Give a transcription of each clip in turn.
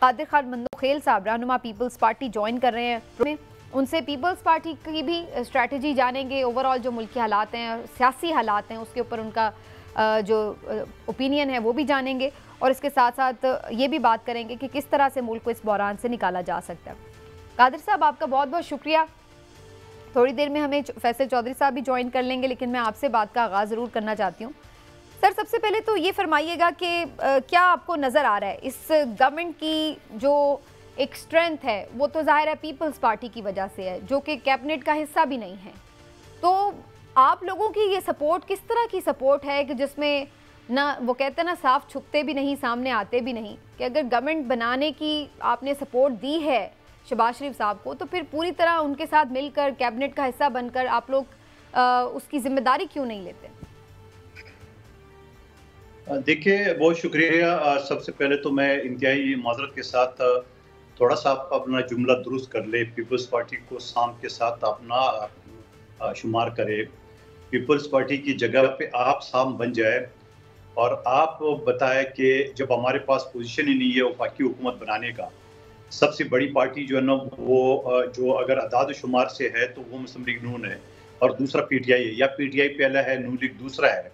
कादिर खान मंदोखेल साहब रहनुमा peoples party join कर रहे हैं। उनसे पीपल्स पार्टी की भी स्ट्रैटेजी जानेंगे, ओवरऑल जो मुल्की हालात हैं, सियासी हालात हैं, उसके ऊपर उनका जो ओपिनियन है वो भी जानेंगे और इसके साथ साथ ये भी बात करेंगे कि किस तरह से मुल्क को इस बहरान से निकाला जा सकता है। कादिर साहब, आपका बहुत बहुत शुक्रिया। थोड़ी देर में हमें फैसल चौधरी साहब भी ज्वाइन कर लेंगे, लेकिन मैं आपसे बात का आगाज़ ज़रूर करना चाहती हूँ। सर, सबसे पहले तो ये फरमाइएगा कि क्या आपको नज़र आ रहा है इस गवर्नमेंट की जो एक स्ट्रेंथ है वो तो ज़ाहिर है पीपल्स पार्टी की वजह से है, जो कि कैबिनेट का हिस्सा भी नहीं है। तो आप लोगों की ये सपोर्ट किस तरह की सपोर्ट है कि जिसमें ना वो कहते हैं ना साफ छुपते भी नहीं, सामने आते भी नहीं, कि अगर गवर्नमेंट बनाने की आपने सपोर्ट दी है शहबाज शरीफ साहब को, तो फिर पूरी तरह उनके साथ मिलकर कैबिनेट का हिस्सा बनकर आप लोग उसकी जिम्मेदारी क्यों नहीं लेते? देखिए, बहुत शुक्रिया। सबसे पहले तो मैं इंतहाई माजरत के साथ थोड़ा सा अपना जुमला दुरुस्त कर ले। पीपल्स पार्टी को साम के साथ अपना शुमार करे। पीपल्स पार्टी की जगह पे आप साम बन जाए और आप बताएं कि जब हमारे पास पोजीशन ही नहीं है वफाकी हुकूमत बनाने का, सबसे बड़ी पार्टी जो है ना वो जो अगर अदाद शुमार से है तो वो मुस्लिम लीग नून है और दूसरा पीटीआई है, या पीटीआई पहला है नून लीग दूसरा है।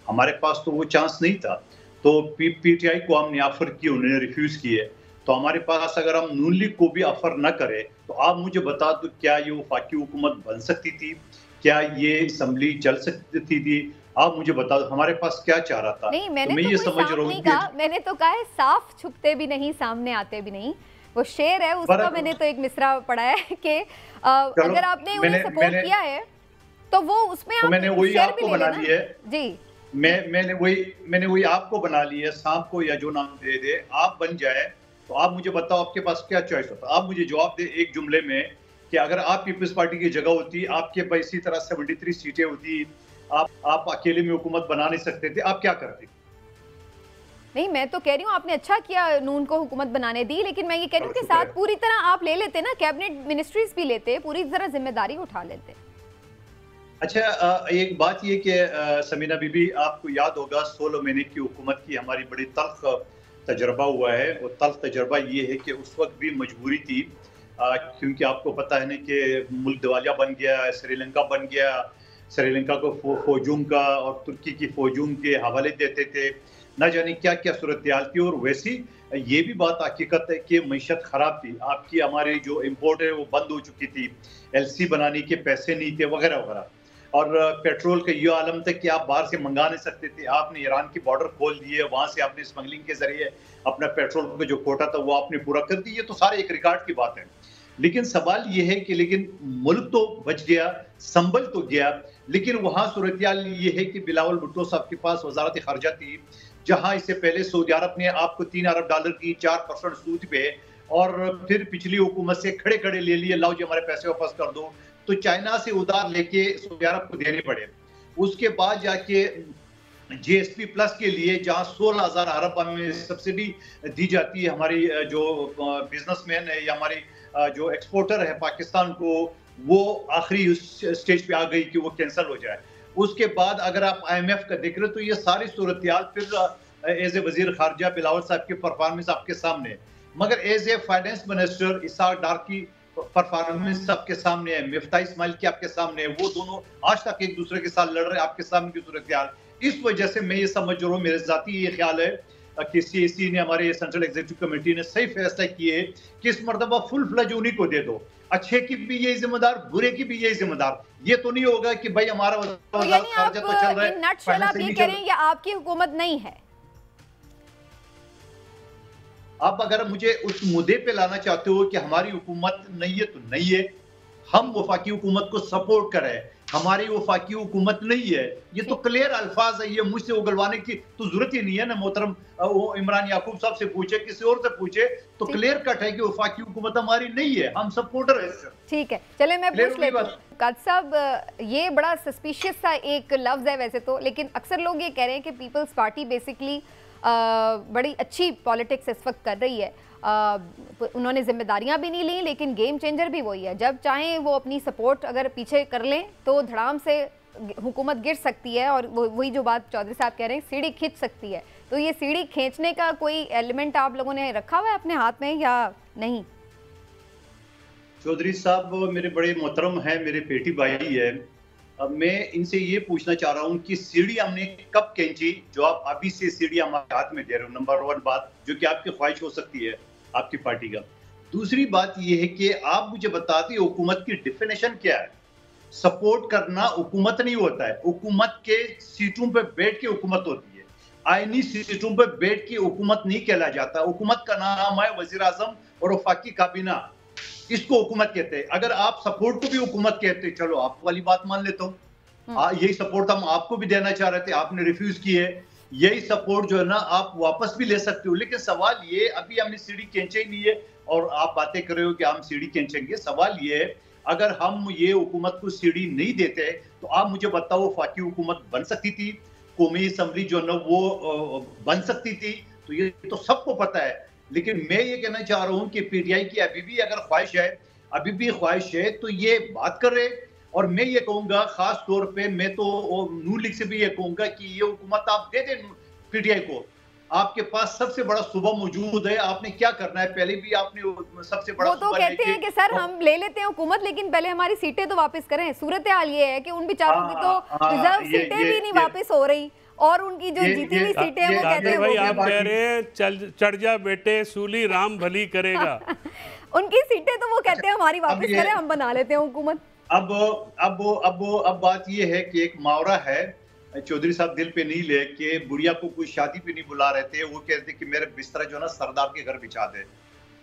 हमारे पास तो वो चांस नहीं था, तो पीटीआई को हमने ऑफर की, उन्होंने रिफ्यूज किए। तो हमारे पास अगर हम नून लीग को भी ऑफर न करें तो आप मुझे बता दो, क्या ये वफाकी हुकूमत बन सकती थी? क्या ये असम्बली चल सकती थी? आप मुझे बता दो, हमारे पास क्या चाह रहा था? नहीं, मैंने तो मैं तो ये कोई समझ साफ रहा नहीं हूँ कहा, मैंने तो कहा है साफ छुपते भी नहीं, सामने आते भी नहीं। वो शेर है, उसका मैंने तो एक मिसरा पढ़ा है कि अगर आपने उन्हें सपोर्ट किया है तो वो उसमें तो आप मैंने वही शेयर आपको भी बना ले ली है जी। मैंने वही आपको बना लिया है। सांप को या जो नाम दे दे, आप बन जाए। तो आप मुझे बताओ, आपके पास क्या चॉइस होता? आप मुझे जवाब दे एक जुमले में कि अगर आप पीपल्स पार्टी की जगह होती, आपके पास इसी तरह 73 सीटें होती, आप अकेले में हुकूमत बना नहीं सकते थे, आप क्या करते? नहीं, मैं तो कह रही हूँ आपने अच्छा किया नून को हुकूमत बनाने दी, लेकिन मैं ये कह रही हूँ कि साथ पूरी तरह आप ले लेते ना, कैबिनेट मिनिस्ट्रीज भी लेते, पूरी तरह जिम्मेदारी उठा लेते। अच्छा, एक बात ये कि समीना बीबी, आपको याद होगा 16 महीने की हुकूमत की हमारी बड़ी तल्ख तजर्बा हुआ है। और तल्ख तजर्बा ये है कि उस वक्त भी मजबूरी थी, क्योंकि आपको पता है ना कि मुल्क दिवालिया बन गया, श्रीलंका बन गया। श्रीलंका को फौजों का और तुर्की की फौजों के हवाले देते थे, न जाने क्या क्या सूरत हाल थी। और वैसी ये भी बात हकीकत है कि मईशत खराब थी, आपकी हमारी जो इम्पोर्ट है वो बंद हो चुकी थी, एलसी बनाने के पैसे नहीं थे वगैरह वगैरह। और पेट्रोल का ये आलम था कि आप बाहर से मंगा नहीं सकते थे। आपने ईरान की बॉर्डर खोल दिए, वहां से आपने स्मगलिंग के जरिए अपना पेट्रोल का जो कोटा था वो आपने पूरा कर दिया। तो सारे एक रिकॉर्ड की बात है। लेकिन सवाल ये है कि लेकिन मुल्क तो बच गया, संभल तो गया, लेकिन वहां सूरत ये है कि बिलावल भुट्टो साहब के पास वजारत खर्जा थी, जहां इससे पहले सऊदी अरब ने आपको $3 अरब की 4% सूद पे, और फिर पिछली हुकूमत से खड़े खड़े ले लिए, लाओ जी हमारे पैसे वापस कर दो। तो चाइना से उधार लेके सऊदी अरब को देने पड़े। उसके बाद जाके जीएसपी प्लस के लिए जहां 16,000 अरब में सब्सिडी दी जाती है, हमारी जो बिजनेसमैन है या हमारी जो एक्सपोर्टर है पाकिस्तान को, वो आखिरी स्टेज पे आ गई कि वो कैंसिल हो जाए। उसके बाद अगर आप IMF का देख रहे हो तो ये सारी सूरत फिर एज ए वजीर खारजा बिलावल साहब की परफॉर्मेंस आपके सामने, मगर as a finance minister Ishaq Dar की परफॉर्मेंस आपके सामने है, मिफ्ता इस्माइल की आपके सामने है। वो दोनों आज तक एक दूसरे के साथ लड़ रहे हैं, आपके सामने की सूरत हाल। इस वजह से मैं ये समझ रहा हूँ, मेरे जाती ये ख्याल है कि CAC ने, हमारे सेंट्रल एग्जीक्यूटिव कमेटी ने सही फैसला किए कि इस मरतबा फुल फ्लज उन्हीं को दे दो। अच्छे की भी यही जिम्मेदार, बुरे की भी यही जिम्मेदार। ये तो नहीं होगा कि भाई हमारा खर्चा तो चल रहा है, नटशेल आप ये कह रहे हैं कि आपकी हुकूमत नहीं है। आप अगर मुझे उस मुद्दे पे लाना चाहते हो कि हमारी हुकूमत नहीं है तो नहीं है, हम वफाकी हुकूमत को सपोर्ट करें, हमारी वफाकी हुकूमत नहीं है, ये तो क्लियर अल्फाज है। ये मुझसे उगलवाने की तो जरूरत ही नहीं है ना मोहतरम। वो इमरान याकूब साहब से पूछे, किसी और से पूछे, तो क्लियर कट है कि वफाकी हुकूमत हमारी नहीं है, हम सपोर्टर है। ठीक है, चले मैं पूछ लेती हूं काद साहब, ये बड़ा सस्पिशियस सा एक लफ्ज है वैसे तो, लेकिन अक्सर लोग ये कह रहे हैं कि पीपल्स पार्टी बेसिकली बड़ी अच्छी पॉलिटिक्स इस वक्त कर रही है। उन्होंने जिम्मेदारियां भी नहीं ली, लेकिन गेम चेंजर भी वही है। जब चाहें वो अपनी सपोर्ट अगर पीछे कर लें तो धड़ाम से हुकूमत गिर सकती है, और वही जो बात चौधरी साहब कह रहे हैं, सीढ़ी खिंच सकती है। तो तो ये सीढ़ी खींचने का कोई एलिमेंट आप लोगों ने रखा हुआ है अपने हाथ में या नहीं? चौधरी साहब मेरे बड़े मोहतरम हैं, मेरे बेटी भाई है। अब मैं इनसे ये पूछना चाह रहा हूँ कि सीढ़ी हमने कब खींची जो आप अभी से सीढ़ी हमारे हाथ में दे रहे हो? नंबर 1 बात, जो कि आपकी ख्वाहिश हो सकती है आपकी पार्टी का। दूसरी बात ये है कि आप मुझे बताते हुकूमत की डिफिनेशन क्या है? सपोर्ट करना हुकूमत नहीं होता है, हुकूमत के सीटों पे बैठ के हुकूमत होती है। आईनी सीटों पे बैठ के हुकूमत नहीं कहला जाता। हुकूमत का नाम है वजीर आजम और वफाकी काबीना, इसको हुकूमत कहते हैं। अगर आप सपोर्ट को भी हुकूमत कहते हैं, चलो आपको वाली बात मान लेता हूँ, यही सपोर्ट हम आपको भी देना चाह रहे थे, आपने रिफ्यूज की है। यही सपोर्ट जो है ना आप वापस भी ले सकते हो। लेकिन सवाल ये, अभी हमने सीढ़ी खींचे ही नहीं है और आप बातें कर रहे हो कि हम सीढ़ी खींचेंगे। सवाल ये है, अगर हम ये हुकूमत को सीढ़ी नहीं देते तो आप मुझे बताओ वफाकी हुकूमत बन सकती थी, कौमी असम्बली जो है ना वो बन सकती थी, तो ये तो सबको पता है। लेकिन मैं ये कहना चाह रहा हूं कि पीटीआई की अभी भी अगर ख्वाहिश है, अभी भी ख्वाहिश है तो ये बात कर रहे। और मैं ये कहूंगा खास तौर पे, मैं तो नून लीग से भी ये कहूंगा कि ये हुकूमत आप दे दें पीटीआई को। आपके पास सबसे बड़ा सूबा मौजूद है, आपने क्या करना है? पहले भी आपने सबसे बड़ा वो तो कहते हैं कि सर हम ले लेते हैं हुकूमत, लेकिन पहले हमारी सीटें तो वापस करें। सूरत हाल ये है कि उन बेचारों की तो रिजर्व सीटें भी नहीं वापस हो रही और उनकी जो जीती हुई सीटें हैं वो कहते हैं भाई आप कह रहे हैं चढ़ जा बेटे सूली राम भली करेगा। उनकी सीटें तो वो कहते हैं हमारी वापस करें, हम बना लेते हैं हुकूमत। अब बात ये है कि एक मुहावरा है, चौधरी साहब दिल पे नहीं ले, कि बुढ़िया को कोई शादी पे नहीं बुला रहे थे, वो कहते कि मेरे बिस्तरा जो ना सरदार के घर बिछा दे।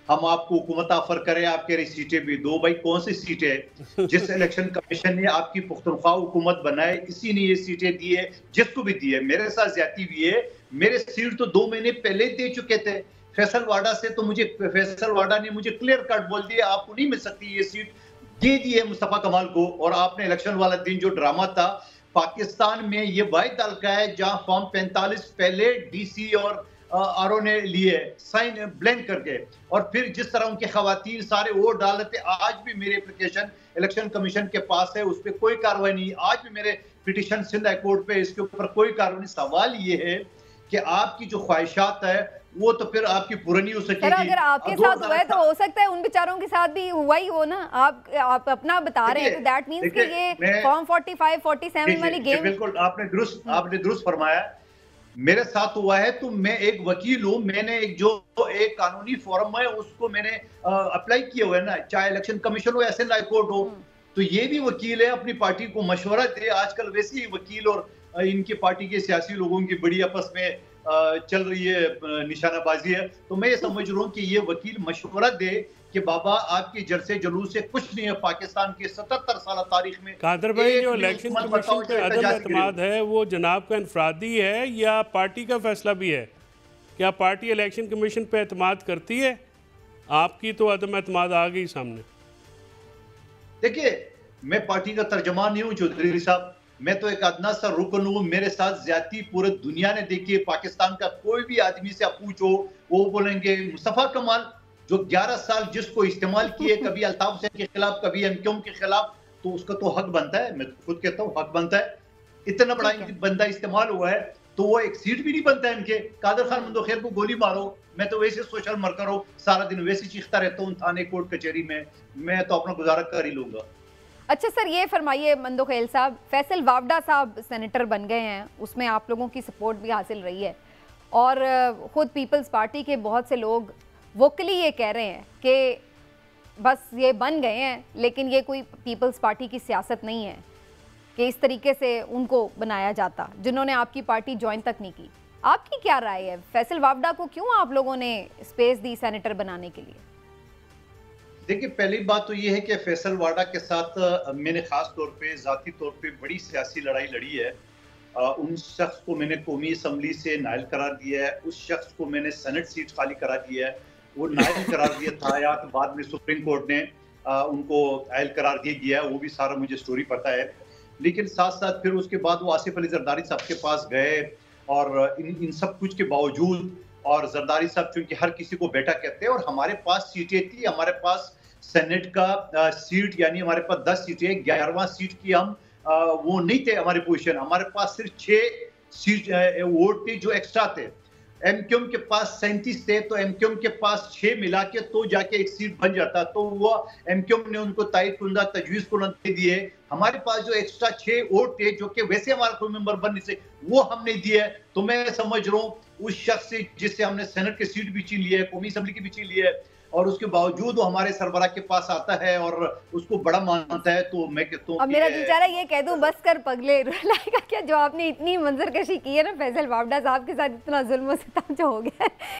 हम आपको हुकूमत ऑफर करें, आप कह रहे सीटें भी दो। भाई कौन सी सीटें है? जिस इलेक्शन कमीशन ने आपकी पुख्तनख्वा हुकूमत बनाए, इसी ने ये सीटें दी है, जिसको भी दी है। मेरे साथ ज्यादती भी है, मेरे सीट तो 2 महीने पहले दे चुके थे। फैसल वाडा से तो मुझे, फैसल वाडा ने मुझे क्लियर कट बोल दिया आपको नहीं मिल सकती ये सीट, दे दी है मुस्तफा कमाल को। और आपने इलेक्शन वाला दिन जो ड्रामा था, पाकिस्तान में ये वाहिद हल्का है जहां फॉर्म 45 पहले डीसी और आरओ ने लिए साइन ब्लैंक करके, और फिर जिस तरह उनके खवातीन सारे वोट डाल रहे थे। आज भी मेरी एप्लीकेशन इलेक्शन कमीशन के पास है, उस पर कोई कार्रवाई नहीं। आज भी मेरे पिटीशन सिंध हाई कोर्ट पे, इसके ऊपर कोई कार्रवाई नहीं। सवाल ये है कि आपकी जो ख्वाहिशात है वो तो फिर आपकी पूरी नहीं हो सकेगी। अगर आपके साथ हुआ है तो हो सकता है उन बेचारों के साथ भी हुआ ही हो ना। आप अपना बता रहे हैं तो दैट मींस कि ये फॉर्म 45 47 वाली गेम। बिल्कुल आपने दुरुस्त फरमाया, मेरे साथ हुआ है। तो मैं एक वकील हूं, मैंने एक कानूनी फॉर्म है उसको मैंने अप्लाई किया हुआ है ना, चाहे इलेक्शन कमीशन हो या सिंध हाई कोर्ट हो। तो ये भी वकील है, अपनी पार्टी को मशवरा दे। आजकल वैसे ही वकील और इनकी पार्टी के सियासी लोगों की बड़ी आपस में चल रही है निशानाबाजी है। तो मैं ये समझ रहा हूँ कि ये वकील मशवरा दे कि बाबा आपकी जलसे जुलूस से कुछ नहीं है पाकिस्तान के 77 साल तारीख में। कादर भाई जो इलेक्शन कमीशन पे अदम एतमाद है वो जनाब का इनफरादी है या पार्टी का फैसला भी है? क्या पार्टी इलेक्शन कमीशन पे एतमाद करती है? आपकी तो अदम एतमाद आ गई सामने। देखिए मैं पार्टी का तर्जमान नहीं हूँ चौधरी साहब, मैं तो एक अदना सा रुकन हूँ। मेरे साथ ज्यादती पूरे दुनिया ने देखी है। पाकिस्तान का कोई भी आदमी से आप पूछो वो बोलेंगे मुस्तफा कमाल जो 11 साल जिसको इस्तेमाल किए, कभी अल्ताफ हुसैन के खिलाफ, कभी एमक्यूएम के खिलाफ, तो उसका तो हक बनता है। मैं खुद कहता हूँ हक बनता है। इतना बड़ा बंदा इस्तेमाल हुआ है तो वो एक सीट भी नहीं बनता है इनके। कादर खान मंदोखेर को गोली मारो, मैं तो वैसे सोशल वर्कर हूँ, सारा दिन वैसे चीखता रहता हूँ थाने कोर्ट कचहरी में, मैं तो अपना गुजारा कर ही लूंगा। अच्छा सर ये फरमाइए मंदोखेल साहब, फैसल वावडा साहब सेनेटर बन गए हैं, उसमें आप लोगों की सपोर्ट भी हासिल रही है और ख़ुद पीपल्स पार्टी के बहुत से लोग वोकली ये कह रहे हैं कि बस ये बन गए हैं लेकिन ये कोई पीपल्स पार्टी की सियासत नहीं है कि इस तरीके से उनको बनाया जाता, जिन्होंने आपकी पार्टी ज्वाइन तक नहीं की। आपकी क्या राय है? फैसल वावडा को क्यों आप लोगों ने स्पेस दी सेनेटर बनाने के लिए? देखिए पहली बात तो ये है कि फैसल वाडा के साथ मैंने खास तौर पे ज़ाती तौर पे बड़ी सियासी लड़ाई लड़ी है। उन शख्स को मैंने कौमी असम्बली से नाइल करार दिया है, उस शख्स को मैंने सेनेट सीट खाली करा दिया है, वो नाइल करार दिया था या तो बाद में सुप्रीम कोर्ट ने उनको नाइल करार दे दिया है, वो भी सारा मुझे स्टोरी पता है। लेकिन साथ साथ फिर उसके बाद वो आसिफ अली जरदारी साहब के पास गए और इन सब कुछ के बावजूद, और जरदारी साहब चूंकि हर किसी को बेटा कहते हैं और हमारे पास सीटें थी, हमारे पास सेनेट का सीट यानी हमारे पास 10 सीटें, 11वां सीट की हम वो नहीं थे हमारी पोजीशन, हमारे पास सिर्फ 6 सीट वोट थे जो एक्स्ट्रा थे। एमक्यूएम के पास 37 थे, तो एमक्यूएम के पास 6 मिला के तो जाके एक सीट बन जाता। तो वो एमक्यूएम ने उनको तायद कुंदा तजवीज़ को दे दिए। हमारे पास जो एक्स्ट्रा 6 वोट थे जो कि वैसे हमारा कोई मेंबर बनने से वो हमने दिए। तो मैं समझ रहा हूँ उस शख्स से जिससे हमने सेनेट की सीट भी छीन ली है, कौमी असेंबली की भी छीन ली है, और उसके बावजूद वो हमारे सरबराह के पास आता है और उसको बड़ा मानता है। तो मैं कहता हूँ अब मेरा दिल चाह रहा है ये कह दूं बस कर पगले, रुलाएगा क्या? जो आपने इतनी मंजरकशी की है ना फैसल वावडा साहब के साथ, इतना जुल्म सितम जो हो गया है